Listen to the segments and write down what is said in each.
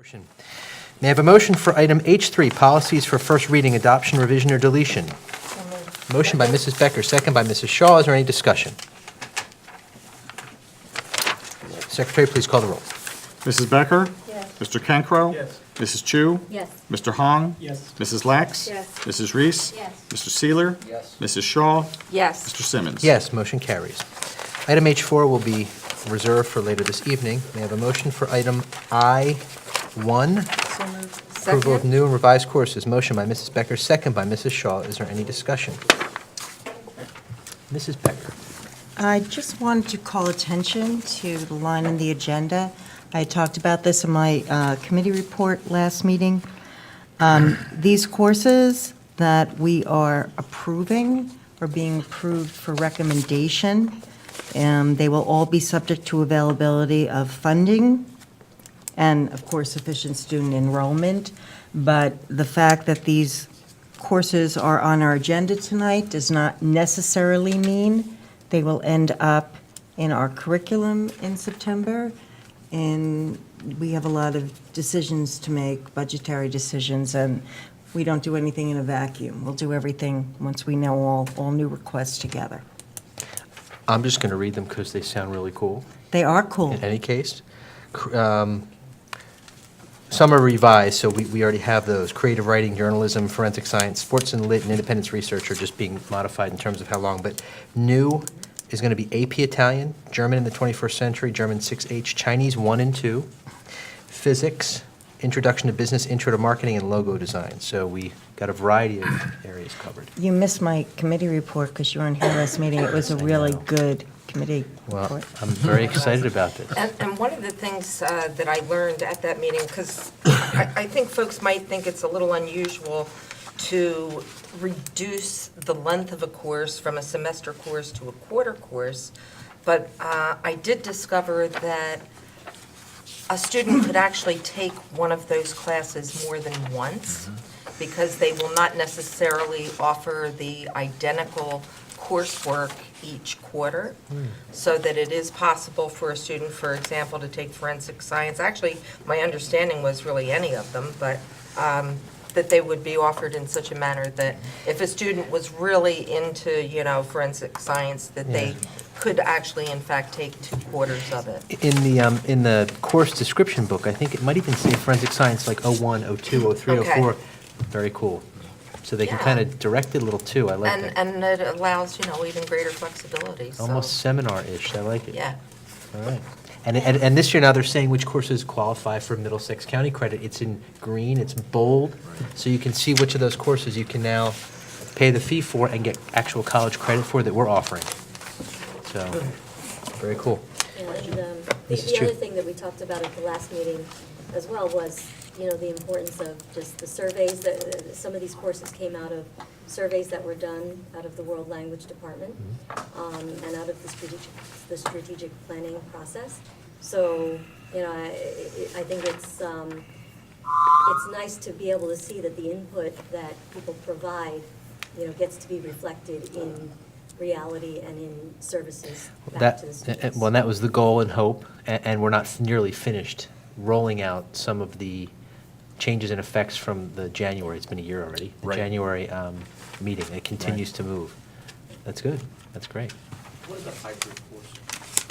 Motion. May I have a motion for item H3, policies for first reading, adoption, revision, or deletion? Motion by Mrs. Becker, second by Mrs. Shaw. Is there any discussion? Secretary, please call the roll. Mrs. Becker? Yes. Mr. Cancro? Yes. Mrs. Chu? Yes. Mr. Hong? Yes. Mrs. Lax? Yes. Mrs. Reese? Yes. Mr. Seeler? Yes. Mrs. Shaw? Yes. Mr. Simmons? Yes, motion carries. Item H4 will be reserved for later this evening. May I have a motion for item I1, So moved. approval of Second? new and revised courses? Motion by Mrs. Becker, second by Mrs. Shaw. Is there any discussion? Mrs. Becker. I just wanted to call attention to the line in the agenda. I talked about this in my committee report last meeting. These courses that we are approving are being approved for recommendation. They will all be subject to availability of funding and, of course, sufficient student enrollment. But the fact that these courses are on our agenda tonight does not necessarily mean they will end up in our curriculum in September. And we have a lot of decisions to make, budgetary decisions, and we don't do anything in a vacuum. We'll do everything once we know all new requests together. I'm just going to read them because they sound really cool. They are cool. In any case. Some are revised, so we already have those. Creative writing, journalism, forensic science, sports and lit, and independence research are just being modified in terms of how long. But new is going to be AP Italian, German in the 21st century, German 6H, Chinese 1 and 2, physics, introduction to business, intro to marketing, and logo design. So we got a variety of areas covered. You missed my committee report because you weren't here last meeting. It was a really good committee Well, report. I'm very excited about this. And one of the things that I learned at that meeting, because I think folks might think it's a little unusual to reduce the length of a course from a semester course to a quarter course, but I did discover that a student could actually take one of those classes more than once, because they will not necessarily offer the identical coursework each quarter, so that it is possible for a student, for example, to take forensic science. Actually, my understanding was really any of them, but that they would be offered in such a manner that if a student was really into, forensic science, that they could actually, in fact, take 2 quarters of it. In the course description book, I think it might even say forensic science like 01, 02, 03, Okay. 04. Very cool. So they can Yeah. kind of direct it a little too. I like that. And it allows, even greater flexibility, so. Almost seminar-ish. I like it. Yeah. All right. And this year now they're saying which courses qualify for Middlesex County credit. It's in green, it's bold, so you can see which of those courses you can now pay the fee for and get actual college credit for that we're offering. So, very cool. Yeah, and Mrs. the Chu. other thing that we talked about at the last meeting as well was, the importance of just the surveys that, some of these courses came out of surveys that were done out of the World Language Department, and out of the strategic planning process. So, I think it's nice to be able to see that the input that people provide, gets to be reflected in reality and in services back to the students. Well, that was the goal and hope, and we're not nearly finished rolling out some of the changes and effects from the January. It's been a year already. The Right. January meeting. It continues to move. That's good. That's great. What is a hybrid course?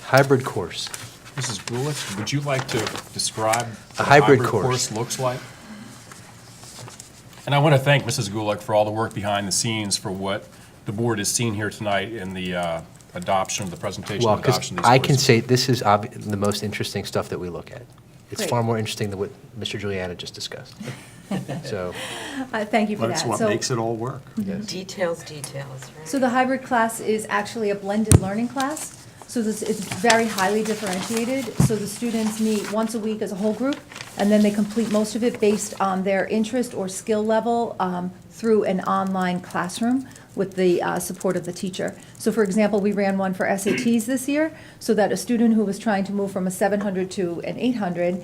Hybrid course. Mrs. Gulick, would you like to describe what A hybrid course. looks like? And I want to thank Mrs. Gulick for all the work behind the scenes for what the board has seen here tonight in the adoption, the presentation Well, and because adoption of these I can courses. say this is the most interesting stuff that we look at. It's Great. far more interesting than what Mr. Juliana just discussed. So, Thank you for That's that. what So- makes it all work. yes. Details, right? So the hybrid class is actually a blended learning class. So it's very highly differentiated. So the students meet once a week as a whole group, and then they complete most of it based on their interest or skill level through an online classroom with the support of the teacher. So for example, we ran one for SATs this year, so that a student who was trying to move from a 700 to an 800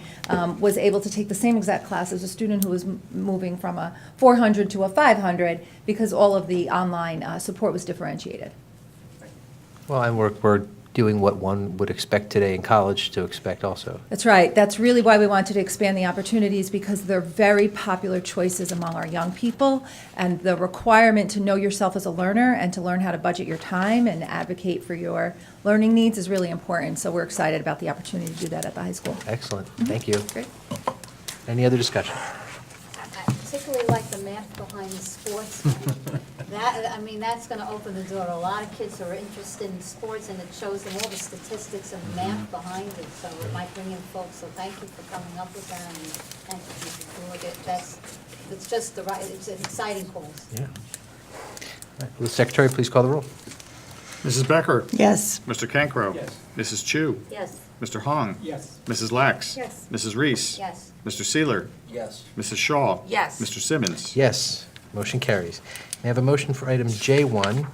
was able to take the same exact class as a student who was moving from a 400 to a 500, because all of the online support was differentiated. Well, and we're doing what one would expect today in college to expect also. That's right. That's really why we wanted to expand the opportunities, because they're very popular choices among our young people. And the requirement to know yourself as a learner and to learn how to budget your time and advocate for your learning needs is really important. So we're excited about the opportunity to do that at the high school. Excellent, thank you. Great. Any other discussion? I particularly like the math behind the sports. That, I mean, that's gonna open the door to a lot of kids who are interested in sports, and it shows them all the statistics and math behind it, so it might bring in folks, so thank you for coming up with that, and thank you for doing it. It's just the right, it's an exciting cause. Yeah. All right, will the secretary please call the roll? Mrs. Becker? Yes. Mr. Cancro? Yes. Mrs. Chu? Yes. Mr. Hong? Yes. Mrs. Lax? Yes. Mrs. Reese? Yes. Mr. Seeler? Yes. Mrs. Shaw? Yes. Mr. Simmons? Yes, motion carries. May I have a motion for item J1,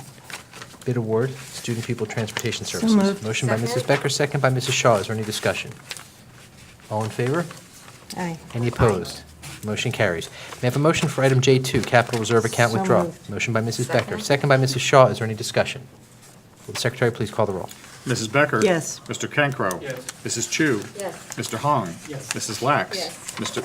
bid award, student pupil transportation services? moved. Motion by Mrs. Second. Becker, second by Mrs. Shaw. Is there any discussion? All in favor? Aye. Any opposed? Motion carries. May I have a motion for item J2, capital reserve account So withdrawal? moved. Motion by Mrs. Becker, Second. second by Mrs. Shaw. Is there any discussion? Will the secretary please call the roll? Mrs. Becker? Yes. Mr. Cancro? Yes. Mrs. Chu? Yes. Mr. Hong? Yes. Mrs. Lax? Yes.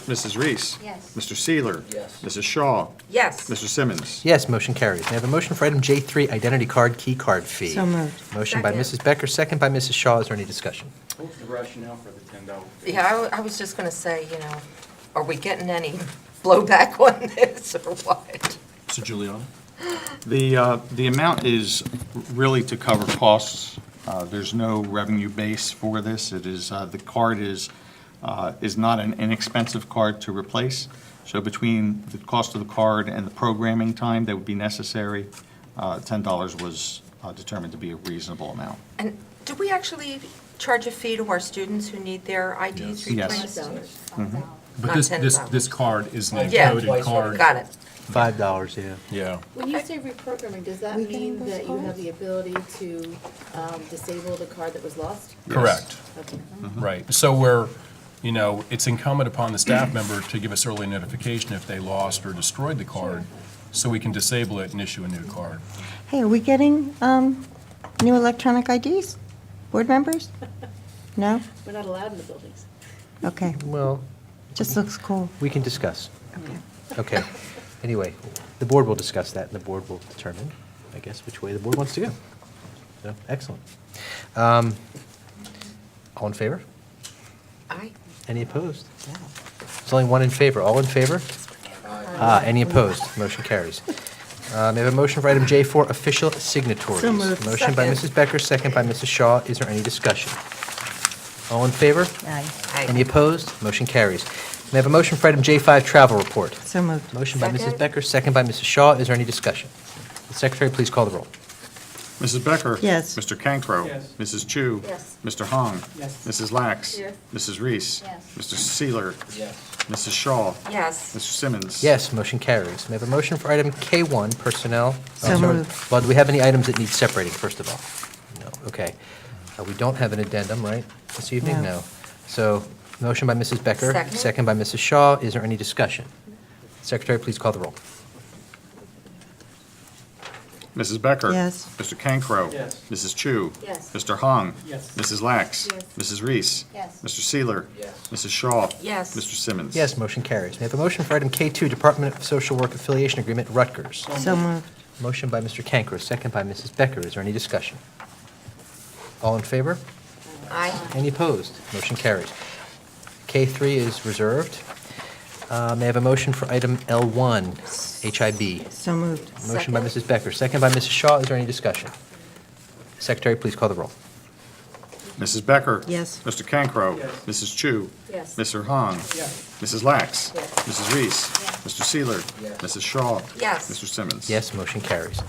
Mrs. Reese? Yes. Mr. Seeler? Yes. Mrs. Shaw? Yes. Mr. Simmons? Yes, motion carries. May I have a motion for item J3, identity card key card fee? So moved. Motion by Second. Mrs. Becker, second by Mrs. Shaw. Is there any discussion? What's the rationale for the $10? Yeah, I was just going to say, are we getting any blowback on this or what? Mr. Giuliano? The amount is really to cover costs. There's no revenue base for this. It is, the card is not an inexpensive card to replace. So between the cost of the card and the programming time that would be necessary, $10 was determined to be a reasonable amount. And do we actually charge a fee to our students who need their IDs Yes. reprinted? But Not this card is an Yeah, encoded card. got it. $5, yeah. Yeah. When you say reprogramming, does that We getting mean those that you have cards? the ability to disable the card that was lost? Correct. Okay. Right. So we're, it's incumbent upon the staff member to give us early notification if they lost or destroyed the card, so we can disable it and issue a new card. Hey, are we getting new electronic IDs? Board members? No? We're not allowed in the buildings. Okay, Well, just looks cool. we can discuss. Okay. Anyway, the board will discuss that, and the board will determine, I guess, which way the board wants to go. So, excellent. All in favor? Aye. Any opposed? There's only one in favor. All in favor? Any opposed? Motion carries. May I have a motion for item J4, official signatories? So moved. Motion by Second. Mrs. Becker, second by Mrs. Shaw. Is there any discussion? All in favor? Aye. Aye. Any opposed? Motion carries. May I have a motion for item J5, travel report? So moved. Motion by Mrs. Second. Becker, second by Mrs. Shaw. Is there any discussion? The secretary, please call the roll. Mrs. Becker? Yes. Mr. Cancro? Yes. Mrs. Chu? Yes. Mr. Hong? Yes. Mrs. Lax? Yes. Mrs. Reese? Yes. Mr. Seeler? Yes. Mrs. Shaw? Yes. Mr. Simmons? Yes, motion carries. May I have a motion for item K1, personnel? So Oh, sorry. moved. Well, do we have any items that need separating, first of all? No, okay. We don't have an addendum, right, this evening? No. No. So, motion by Mrs. Becker. Second. By Mrs. Shaw. Is there any discussion? Secretary, please call the roll. Mrs. Becker? Yes. Mr. Cancro? Yes. Mrs. Chu? Yes. Mr. Hong? Yes. Mrs. Lax? Yes. Mrs. Reese? Yes. Mr. Seeler? Yes. Mrs. Shaw? Yes. Mr. Simmons? Yes, motion carries. May I have a motion for item K2, Department of Social Work Affiliation Agreement, Rutgers? So moved. Motion by Mr. Cancro, second by Mrs. Becker. Is there any discussion? All in favor? Aye. Any opposed? Motion carries. K3 is reserved. May I have a motion for item L1, HIB? So moved. Motion by Second. Mrs. Becker, second by Mrs. Shaw. Is there any discussion? Secretary, please call the roll. Mrs. Becker? Yes. Mr. Cancro? Yes. Mrs. Chu? Yes. Mr. Hong? Yes. Mrs. Lax? Yes. Mrs. Reese? Yes. Mr. Seeler? Yes. Mrs. Shaw? Yes. Mr. Simmons? Yes, motion carries.